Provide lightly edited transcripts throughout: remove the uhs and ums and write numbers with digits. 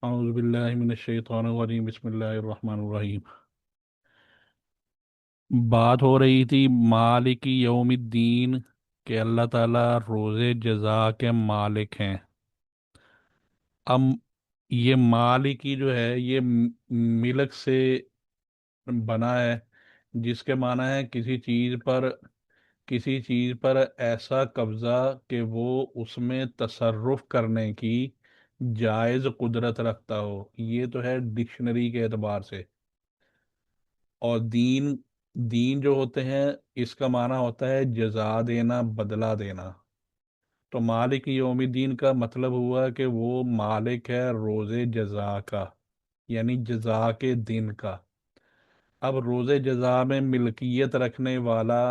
اعوذ باللہ من الشیطان الرجیم، بسم اللہ الرحمن الرحیم۔ بات ہو رہی تھی مالک یوم الدین کہ اللہ تعالیٰ روز جزا کے مالک ہیں۔ اب یہ مالکی جو ہے یہ ملک سے بنا ہے، جس کے معنی ہے کسی چیز پر ایسا قبضہ کہ وہ اس میں تصرف کرنے کی جائز قدرت رکھتا ہو۔ یہ تو ہے ڈکشنری کے اعتبار سے۔ اور دین دین جو ہوتے ہیں، اس کا معنی ہوتا ہے جزا دینا، بدلہ دینا۔ تو مالک یوم الدین کا مطلب ہوا کہ وہ مالک ہے روز جزا کا، یعنی جزا کے دن کا۔ اب روز جزا میں ملکیت رکھنے والا،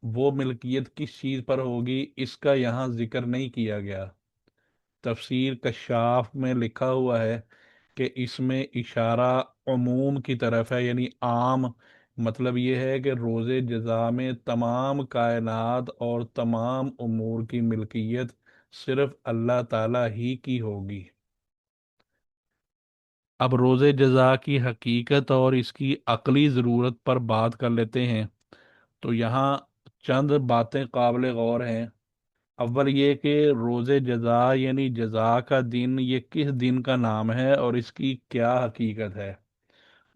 وہ ملکیت کس چیز پر ہوگی اس کا یہاں ذکر نہیں کیا گیا۔ تفسیر کشاف میں لکھا ہوا ہے کہ اس میں اشارہ عموم کی طرف ہے، یعنی عام۔ مطلب یہ ہے کہ روز جزا میں تمام کائنات اور تمام امور کی ملکیت صرف اللہ تعالیٰ ہی کی ہوگی۔ اب روز جزا کی حقیقت اور اس کی عقلی ضرورت پر بات کر لیتے ہیں۔ تو یہاں چند باتیں قابل غور ہیں۔ اول یہ کہ روز جزا یعنی جزا کا دن، یہ کس دن کا نام ہے اور اس کی کیا حقیقت ہے۔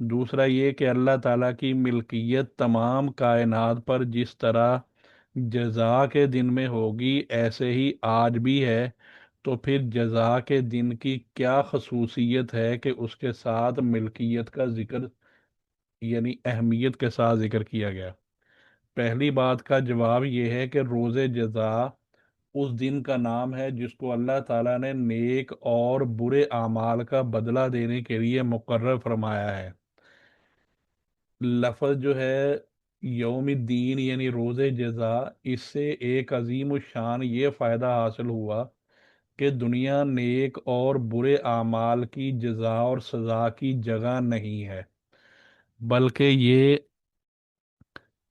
دوسرا یہ کہ اللہ تعالیٰ کی ملکیت تمام کائنات پر جس طرح جزا کے دن میں ہوگی ایسے ہی آج بھی ہے، تو پھر جزا کے دن کی کیا خصوصیت ہے کہ اس کے ساتھ ملکیت کا ذکر، یعنی اہمیت کے ساتھ ذکر کیا گیا۔ پہلی بات کا جواب یہ ہے کہ روز جزا اس دن کا نام ہے جس کو اللہ تعالیٰ نے نیک اور برے اعمال کا بدلہ دینے کے لیے مقرر فرمایا ہے۔ لفظ جو ہے یوم الدین یعنی روز جزا، اس سے ایک عظیم الشان یہ فائدہ حاصل ہوا کہ دنیا نیک اور برے اعمال کی جزا اور سزا کی جگہ نہیں ہے، بلکہ یہ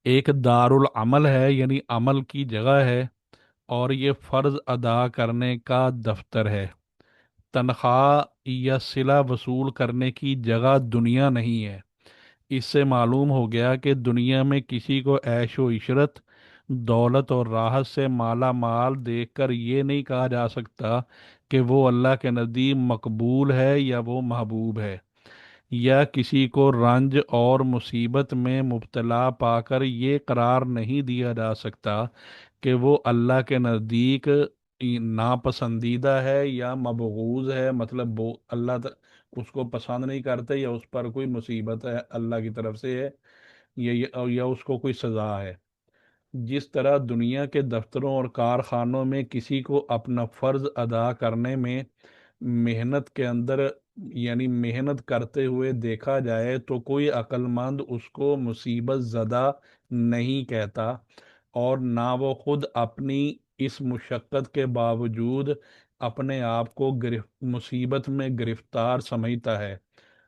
ایک دار العمل ہے، یعنی عمل کی جگہ ہے، اور یہ فرض ادا کرنے کا دفتر ہے۔ تنخواہ یا صلہ وصول کرنے کی جگہ دنیا نہیں ہے۔ اس سے معلوم ہو گیا کہ دنیا میں کسی کو عیش و عشرت، دولت اور راحت سے مالا مال دیکھ کر یہ نہیں کہا جا سکتا کہ وہ اللہ کے نزدیک مقبول ہے یا وہ محبوب ہے، یا کسی کو رنج اور مصیبت میں مبتلا پا کر یہ قرار نہیں دیا جا سکتا کہ وہ اللہ کے نزدیک ناپسندیدہ ہے یا مبغوض ہے، مطلب وہ اس کو پسند نہیں کرتے، یا اس پر کوئی مصیبت ہے اللہ کی طرف سے ہے، یا اس کو کوئی سزا ہے۔ جس طرح دنیا کے دفتروں اور کارخانوں میں کسی کو اپنا فرض ادا کرنے میں محنت کے اندر، یعنی محنت کرتے ہوئے دیکھا جائے تو کوئی عقل مند اس کو مصیبت زدہ نہیں کہتا، اور نہ وہ خود اپنی اس مشقت کے باوجود اپنے آپ کو مصیبت میں گرفتار سمجھتا ہے،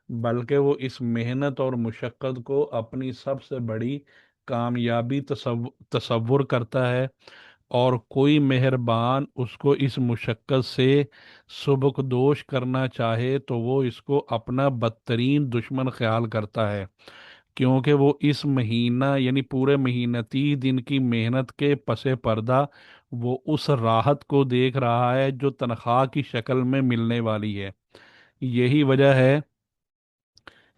بلکہ وہ اس محنت اور مشقت کو اپنی سب سے بڑی کامیابی تصور کرتا ہے، اور کوئی مہربان اس کو اس مشقت سے سبکدوش کرنا چاہے تو وہ اس کو اپنا بدترین دشمن خیال کرتا ہے، کیونکہ وہ اس مہینہ یعنی پورے مہینہ 30 دن کی محنت کے پس پردہ وہ اس راحت کو دیکھ رہا ہے جو تنخواہ کی شکل میں ملنے والی ہے۔ یہی وجہ ہے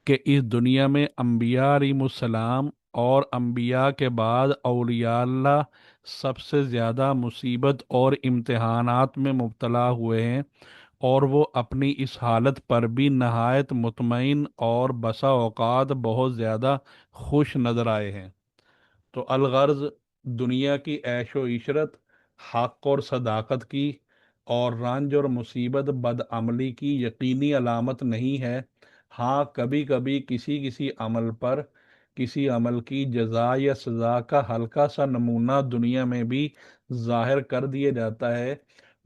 کہ اس دنیا میں انبیاء علیہم السلام اور انبیاء کے بعد اولیاء اللہ سب سے زیادہ مصیبت اور امتحانات میں مبتلا ہوئے ہیں، اور وہ اپنی اس حالت پر بھی نہایت مطمئن اور بسا اوقات بہت زیادہ خوش نظر آئے ہیں۔ تو الغرض، دنیا کی عیش و عشرت حق اور صداقت کی، اور رنج اور مصیبت بدعملی کی یقینی علامت نہیں ہے۔ ہاں، کبھی کبھی کسی کسی عمل پر کسی عمل کی جزا یا سزا کا ہلکا سا نمونہ دنیا میں بھی ظاہر کر دیا جاتا ہے،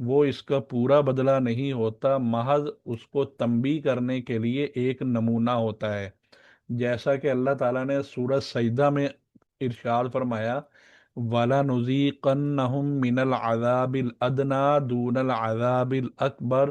وہ اس کا پورا بدلہ نہیں ہوتا، محض اس کو تنبیہ کرنے کے لیے ایک نمونہ ہوتا ہے۔ جیسا کہ اللہ تعالیٰ نے سورہ سجدہ میں ارشاد فرمایا، وَلَنُذِيقَنَّهُم مِّنَ الْعَذَابِ الْأَدْنَىٰ دُونَ الْعَذَابِ الْأَكْبَرِ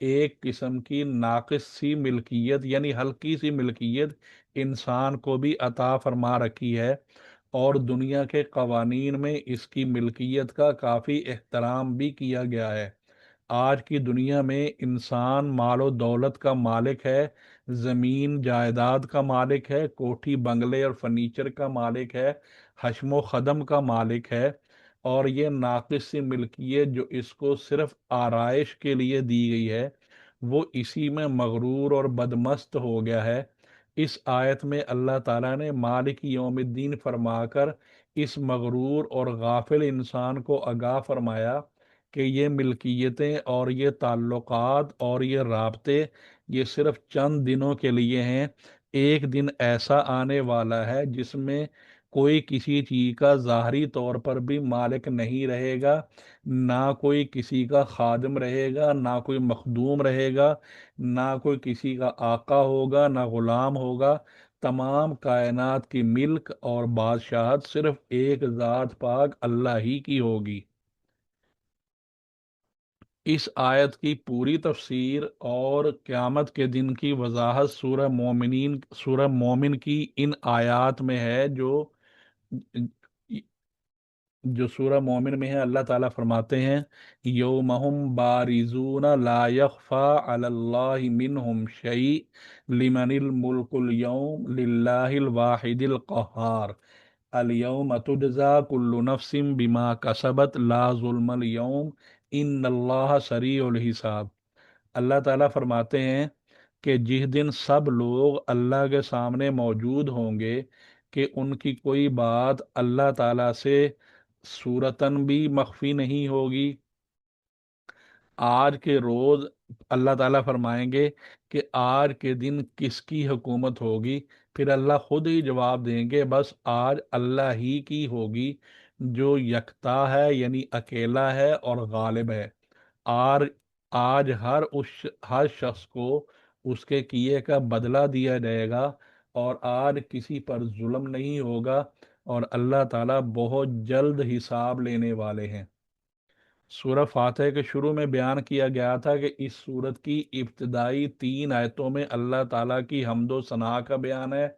ایک قسم کی ناقص سی ملکیت یعنی ہلکی سی ملکیت انسان کو بھی عطا فرما رکھی ہے، اور دنیا کے قوانین میں اس کی ملکیت کا کافی احترام بھی کیا گیا ہے۔ آج کی دنیا میں انسان مال و دولت کا مالک ہے، زمین جائیداد کا مالک ہے، کوٹھی بنگلے اور فرنیچر کا مالک ہے، حشم و خدم کا مالک ہے، اور یہ ناقص سی ملکیت جو اس کو صرف آرائش کے لیے دی گئی ہے، وہ اسی میں مغرور اور بدمست ہو گیا ہے۔ اس آیت میں اللہ تعالیٰ نے مالک یوم الدین فرما کر اس مغرور اور غافل انسان کو آگاہ فرمایا کہ یہ ملکیتیں اور یہ تعلقات اور یہ رابطے یہ صرف چند دنوں کے لیے ہیں۔ ایک دن ایسا آنے والا ہے جس میں کوئی کسی چیز کا ظاہری طور پر بھی مالک نہیں رہے گا، نہ کوئی کسی کا خادم رہے گا، نہ کوئی مخدوم رہے گا، نہ کوئی کسی کا آقا ہوگا، نہ غلام ہوگا۔ تمام کائنات کی ملک اور بادشاہت صرف ایک ذات پاک اللہ ہی کی ہوگی۔ اس آیت کی پوری تفسیر اور قیامت کے دن کی وضاحت سورہ مومن کی ان آیات میں ہے، جو سورہ مومن میں ہے۔ اللہ تعالیٰ فرماتے ہیں یومہم بارزون لا یخفا علی اللہ منہم شیء لمن الملک اليوم للہ الواحد القہار الیوم تجزا کل نفس بما کسبت لا ظلم اليوم ان اللہ سریع الحساب۔ اللہ تعالیٰ فرماتے ہیں کہ جس دن سب لوگ اللہ کے سامنے موجود ہوں گے کہ ان کی کوئی بات اللہ تعالیٰ سے صورتاً بھی مخفی نہیں ہوگی۔ آج کے روز اللہ تعالیٰ فرمائیں گے کہ آج کے دن کس کی حکومت ہوگی، پھر اللہ خود ہی جواب دیں گے بس آج اللہ ہی کی ہوگی، جو یکتا ہے یعنی اکیلا ہے اور غالب ہے۔ آج آج ہر شخص کو اس کے کیے کا بدلہ دیا جائے گا، اور آج کسی پر ظلم نہیں ہوگا، اور اللہ تعالیٰ بہت جلد حساب لینے والے ہیں۔ سورہ فاتح کے شروع میں بیان کیا گیا تھا کہ اس سورت کی ابتدائی 3 آیتوں میں اللہ تعالیٰ کی حمد و ثنا کا بیان ہے۔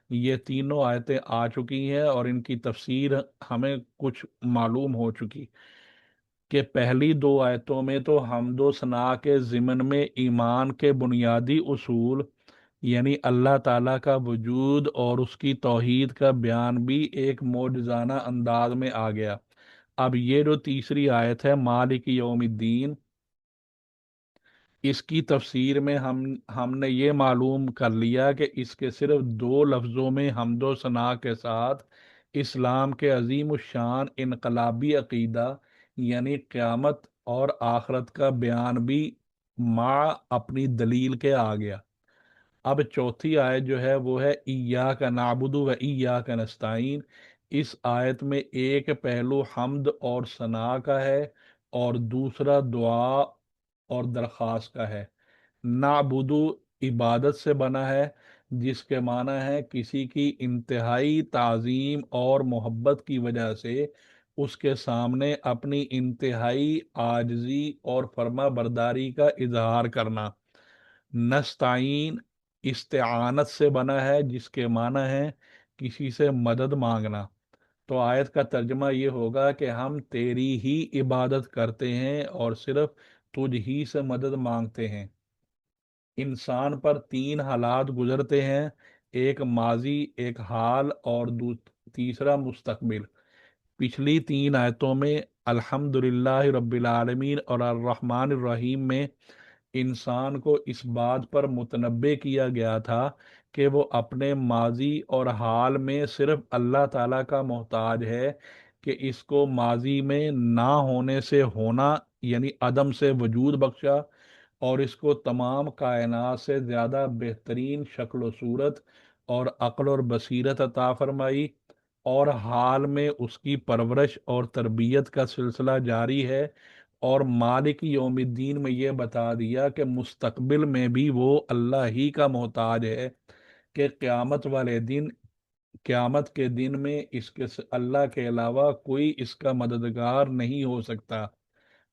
یہ تینوں آیتیں آ چکی ہیں اور ان کی تفسیر ہمیں کچھ معلوم ہو چکی کہ پہلی 2 آیتوں میں تو حمد و ثنا کے ضمن میں ایمان کے بنیادی اصول یعنی اللہ تعالیٰ کا وجود اور اس کی توحید کا بیان بھی ایک معجزانہ انداز میں آ گیا۔ اب یہ جو تیسری آیت ہے مالک یوم الدین، اس کی تفسیر میں ہم نے یہ معلوم کر لیا کہ اس کے صرف 2 لفظوں میں حمد و ثنا کے ساتھ اسلام کے عظیم الشان انقلابی عقیدہ یعنی قیامت اور آخرت کا بیان بھی مع اپنی دلیل کے آ گیا۔ اب چوتھی آیت جو ہے وہ ہے ایاک نعبد و ایاک نستعین۔ اس آیت میں ایک پہلو حمد اور ثنا کا ہے اور دوسرا دعا اور درخواست کا ہے۔ نعبدو عبادت سے بنا ہے، جس کے معنی ہے کسی کی انتہائی تعظیم اور محبت کی وجہ سے اس کے سامنے اپنی انتہائی عاجزی اور فرما برداری کا اظہار کرنا۔ نستعین استعانت سے بنا ہے، جس کے معنی ہے کسی سے مدد مانگنا۔ تو آیت کا ترجمہ یہ ہوگا کہ ہم تیری ہی عبادت کرتے ہیں اور صرف تجھ ہی سے مدد مانگتے ہیں۔ انسان پر 3 حالات گزرتے ہیں، ایک ماضی، ایک حال اور تیسرا مستقبل۔ پچھلی 3 آیتوں میں الحمدللہ رب العالمین اور الرحمن الرحیم میں انسان کو اس بات پر متنبع کیا گیا تھا کہ وہ اپنے ماضی اور حال میں صرف اللہ تعالیٰ کا محتاج ہے، کہ اس کو ماضی میں نہ ہونے سے ہونا یعنی عدم سے وجود بخشا، اور اس کو تمام کائنات سے زیادہ بہترین شکل و صورت اور عقل اور بصیرت عطا فرمائی، اور حال میں اس کی پرورش اور تربیت کا سلسلہ جاری ہے، اور مالک یوم الدین میں یہ بتا دیا کہ مستقبل میں بھی وہ اللہ ہی کا محتاج ہے، کہ قیامت کے دن میں اللہ کے علاوہ کوئی اس کا مددگار نہیں ہو سکتا۔